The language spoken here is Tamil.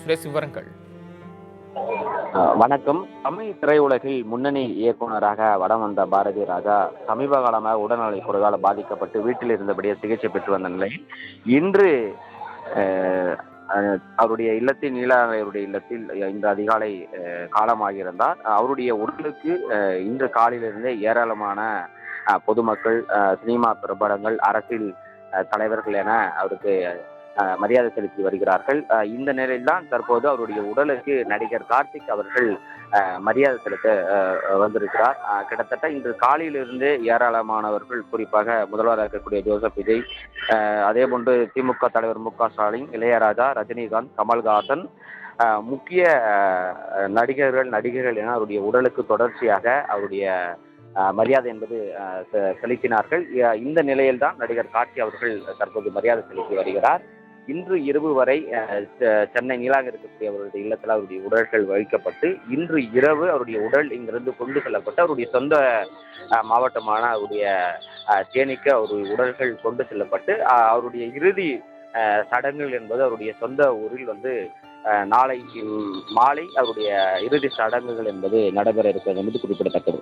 சுரேஷ், விவரங்கள். வணக்கம். தமிழ் திரையுலகில் முன்னணி இயக்குனராக வலம் வந்த பாரதி ராஜா சமீப காலமாக உடல்நலை குறைவால் பாதிக்கப்பட்டு வீட்டில் இருந்தபடியே சிகிச்சை பெற்று வந்த நிலையில் இன்று அஹ், அவருடைய இல்லத்தில் நீலாவருடைய இல்லத்தில் இன்று அதிகாலை காலமாகியிருந்தார். அவருடைய உடலுக்கு இன்று காலையிலிருந்தே ஏராளமான பொதுமக்கள், சினிமா பிரபலங்கள், அரசியல் தலைவர்கள் என அவருக்கு மரியாதை செலுத்தி வருகிறார்கள். இந்த நிலையில்தான் தற்போது அவருடைய உடலுக்கு நடிகர் கார்த்திக் அவர்கள் மரியாதை செலுத்த வந்திருக்கிறார். கிட்டத்தட்ட இன்று காலையிலிருந்து ஏராளமானவர்கள், குறிப்பாக முதல்வராக இருக்கக்கூடிய ஜோசப் விஜய், அதே போன்று திமுக தலைவர் மு.க.ஸ்டாலின், இளையராஜா, ரஜினிகாந்த், கமல்ஹாசன், முக்கிய நடிகர்கள் என அவருடைய உடலுக்கு தொடர்ச்சியாக அவருடைய மரியாதை என்பது செலுத்தினார்கள். இந்த நிலையில்தான் நடிகர் கார்த்தி அவர்கள் தற்போது மரியாதை செலுத்தி வருகிறார். இன்று இரவு வரை சென்னை நீலாங்க இருக்கக்கூடிய அவருடைய இல்லத்தில் அவருடைய உடல்கள் வைக்கப்பட்டு இன்று இரவு அவருடைய உடல் இங்கிருந்து கொண்டு செல்லப்பட்டு அவருடைய சொந்த மாவட்டமான அவருடைய தேனிக்கு அவருடைய உடல்கள் கொண்டு செல்லப்பட்டு அவருடைய இறுதி சடங்குகள் என்பது அவருடைய சொந்த ஊரில் நாளை மாலை அவருடைய இறுதி சடங்குகள் என்பது நடைபெற இருக்கிறது என்பது குறிப்பிடத்தக்கது.